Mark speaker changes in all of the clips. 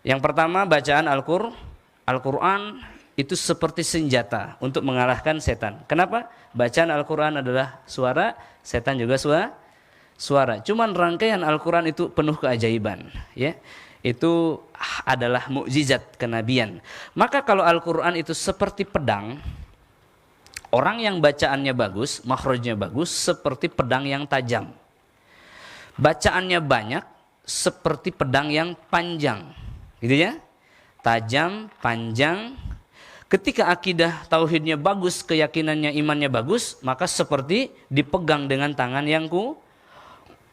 Speaker 1: Yang pertama, bacaan Al-Quran itu seperti senjata untuk mengalahkan setan. Kenapa? Bacaan Al-Quran adalah suara, setan juga suara. Cuman rangkaian Al-Quran itu penuh keajaiban, ya. Itu adalah mukjizat kenabian. Maka kalau Al-Quran itu seperti pedang, orang yang bacaannya bagus, makhrajnya bagus, seperti pedang yang tajam. Bacaannya banyak, seperti pedang yang panjang, gitu ya. Tajam, panjang. Ketika akidah tauhidnya bagus, keyakinannya, imannya bagus, maka seperti dipegang dengan tangan yang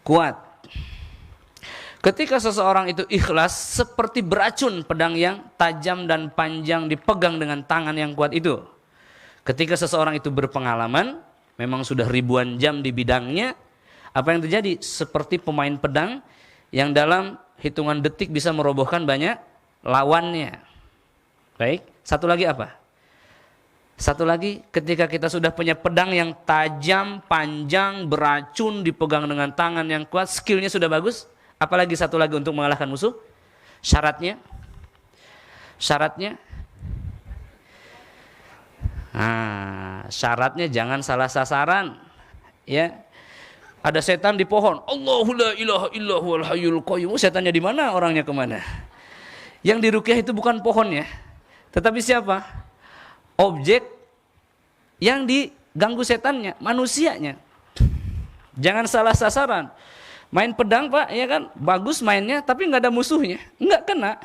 Speaker 1: kuat. Ketika seseorang itu ikhlas, seperti beracun pedang yang tajam dan panjang dipegang dengan tangan yang kuat itu. Ketika seseorang itu berpengalaman, memang sudah ribuan jam di bidangnya, apa yang terjadi? Seperti pemain pedang yang dalam hitungan detik bisa merobohkan banyak lawannya. Baik, satu lagi apa? Satu lagi, ketika kita sudah punya pedang yang tajam, panjang, beracun, dipegang dengan tangan yang kuat, skillnya sudah bagus, apalagi satu lagi untuk mengalahkan musuh? Syaratnya? Syaratnya jangan salah sasaran. Ya, ada setan di pohon. Allahu la ilaha illahu al hayyul qayyum. Setannya di mana? Orangnya kemana? Yang diruqyah itu bukan pohonnya, tetapi siapa? Objek yang diganggu setannya, manusianya. Jangan salah sasaran. Main pedang, Pak, ya kan, bagus mainnya, tapi nggak ada musuhnya, nggak kena,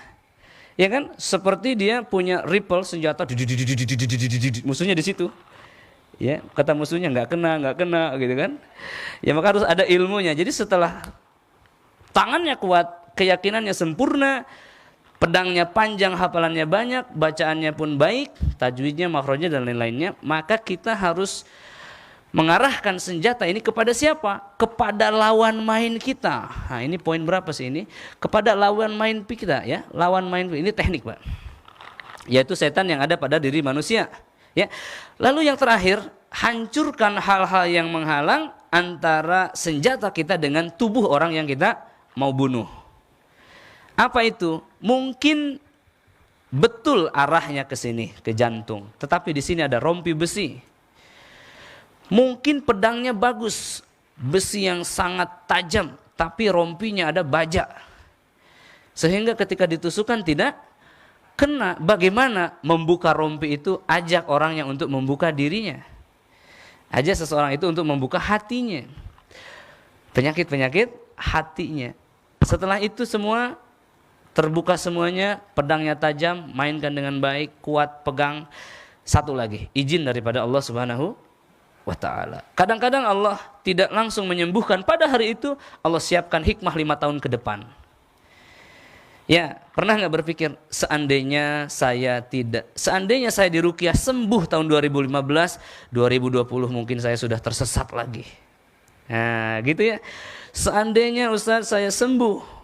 Speaker 1: ya kan? Seperti dia punya rifle senjata, musuhnya di situ, ya, kata musuhnya nggak kena, gitu kan? Ya maka harus ada ilmunya. Jadi setelah tangannya kuat, keyakinannya sempurna, pedangnya panjang, hafalannya banyak, bacaannya pun baik, tajwidnya, makhrajnya dan lain-lainnya, maka kita harus mengarahkan senjata ini kepada siapa? Kepada lawan main kita. Nah, ini poin berapa sih ini? Kepada lawan main kita, ya. Lawan main ini teknik, Pak. Yaitu setan yang ada pada diri manusia, ya. Lalu yang terakhir, hancurkan hal-hal yang menghalang antara senjata kita dengan tubuh orang yang kita mau bunuh. Apa itu? Mungkin betul arahnya ke sini, ke jantung, tetapi di sini ada rompi besi. Mungkin pedangnya bagus, besi yang sangat tajam, tapi rompinya ada baja, sehingga ketika ditusukkan tidak kena. Bagaimana membuka rompi itu? Ajak orangnya untuk membuka dirinya, ajak seseorang itu untuk membuka hatinya, penyakit-penyakit hatinya. Setelah itu semua terbuka semuanya, pedangnya tajam, mainkan dengan baik, kuat, pegang. Satu lagi, izin daripada Allah Subhanahu wa ta'ala. Kadang-kadang Allah tidak langsung menyembuhkan. Pada hari itu Allah siapkan hikmah 5 tahun ke depan. Ya, pernah nggak berpikir seandainya saya diruqyah sembuh tahun 2015, 2020 mungkin saya sudah tersesat lagi. Nah, gitu ya. Seandainya Ustaz saya sembuh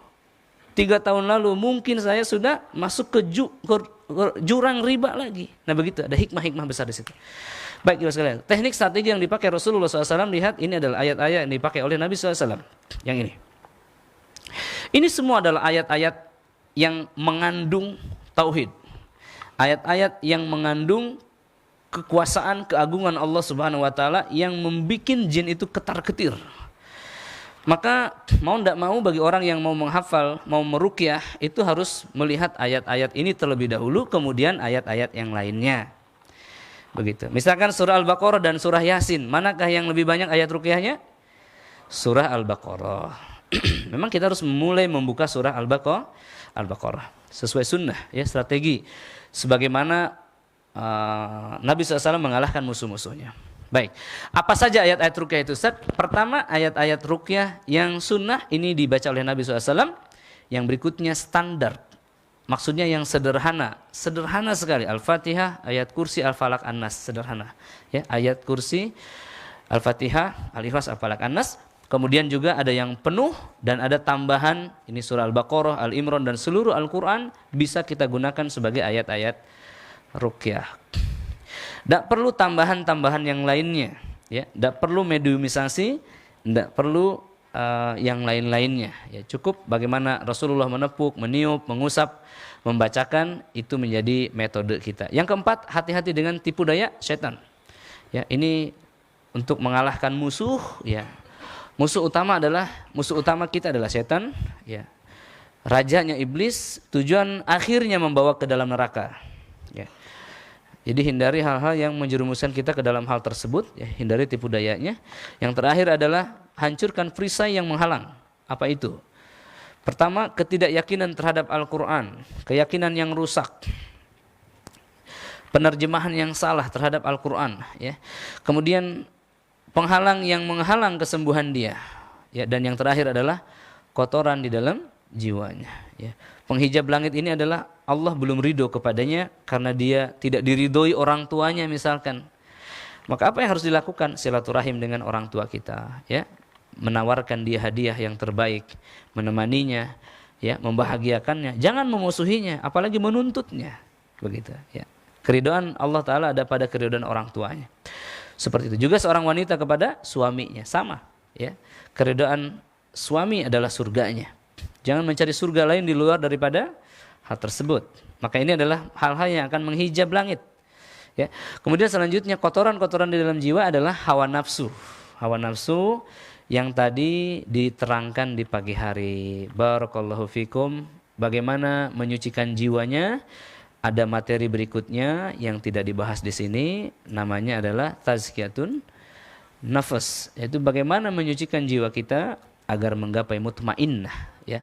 Speaker 1: 3 tahun lalu, mungkin saya sudah masuk ke jurang riba lagi. Nah begitu, ada hikmah-hikmah besar di situ. Baik, ibu sekalian, teknik strategi yang dipakai Rasulullah SAW, lihat ini adalah ayat-ayat yang dipakai oleh Nabi SAW. Yang ini. Ini semua adalah ayat-ayat yang mengandung tauhid. Ayat-ayat yang mengandung kekuasaan, keagungan Allah Subhanahu wa taala yang membuat jin itu ketar-ketir. Maka mau tidak mau bagi orang yang mau menghafal, mau meruqyah, itu harus melihat ayat-ayat ini terlebih dahulu, kemudian ayat-ayat yang lainnya. Begitu. Misalkan surah Al-Baqarah dan surah Yasin, manakah yang lebih banyak ayat ruqyahnya? Surah Al-Baqarah. Memang kita harus mulai membuka surah Al-Baqarah sesuai sunnah, ya, strategi. Sebagaimana Nabi SAW mengalahkan musuh-musuhnya. Baik, apa saja ayat-ayat ruqyah itu, Ustaz? Pertama, ayat-ayat ruqyah yang sunnah ini dibaca oleh Nabi SAW. Yang berikutnya standar, maksudnya yang sederhana, sederhana sekali. Al-Fatihah, ayat kursi, Al-Falaq, An-Nas, sederhana. Ya, ayat kursi, Al-Fatihah, Al-Ikhlas, Al-Falaq, An-Nas. Kemudian juga ada yang penuh dan ada tambahan. Ini surah Al-Baqarah, Al-Imran dan seluruh Al-Quran bisa kita gunakan sebagai ayat-ayat ruqyah. Tidak perlu tambahan-tambahan yang lainnya, ya. Tidak perlu mediumisasi, tidak perlu yang lain-lainnya. Ya, cukup bagaimana Rasulullah menepuk, meniup, mengusap, membacakan, itu menjadi metode kita. Yang keempat, hati-hati dengan tipu daya setan. Ya, ini untuk mengalahkan musuh. Ya, musuh utama kita adalah setan. Ya, rajanya iblis, tujuan akhirnya membawa ke dalam neraka. Ya. Jadi hindari hal-hal yang menjerumuskan kita ke dalam hal tersebut, ya, hindari tipu dayanya. Yang terakhir adalah hancurkan perisai yang menghalang. Apa itu? Pertama, ketidakyakinan terhadap Al-Quran, keyakinan yang rusak, penerjemahan yang salah terhadap Al-Quran, ya. Kemudian penghalang yang menghalang kesembuhan dia, ya. Dan yang terakhir adalah kotoran di dalam jiwanya, ya. Penghijab langit ini adalah Allah belum ridho kepadanya karena dia tidak diridhoi orang tuanya misalkan. Maka apa yang harus dilakukan? Silaturahim dengan orang tua kita, ya. Menawarkan dia hadiah yang terbaik, menemaninya, ya, membahagiakannya. Jangan memusuhinya, apalagi menuntutnya. Begitu, ya. Keridhaan Allah Ta'ala ada pada keridhaan orang tuanya. Seperti itu juga seorang wanita kepada suaminya, sama, ya. Keridhaan suami adalah surganya. Jangan mencari surga lain di luar daripada hal tersebut. Maka ini adalah hal-hal yang akan menghijab langit. Ya. Kemudian selanjutnya kotoran-kotoran di dalam jiwa adalah hawa nafsu. Hawa nafsu yang tadi diterangkan di pagi hari. Barakallahu fikum. Bagaimana menyucikan jiwanya? Ada materi berikutnya yang tidak dibahas di sini. Namanya adalah tazkiyatun nafas. Yaitu bagaimana menyucikan jiwa kita agar menggapai mutmainnah. Ya.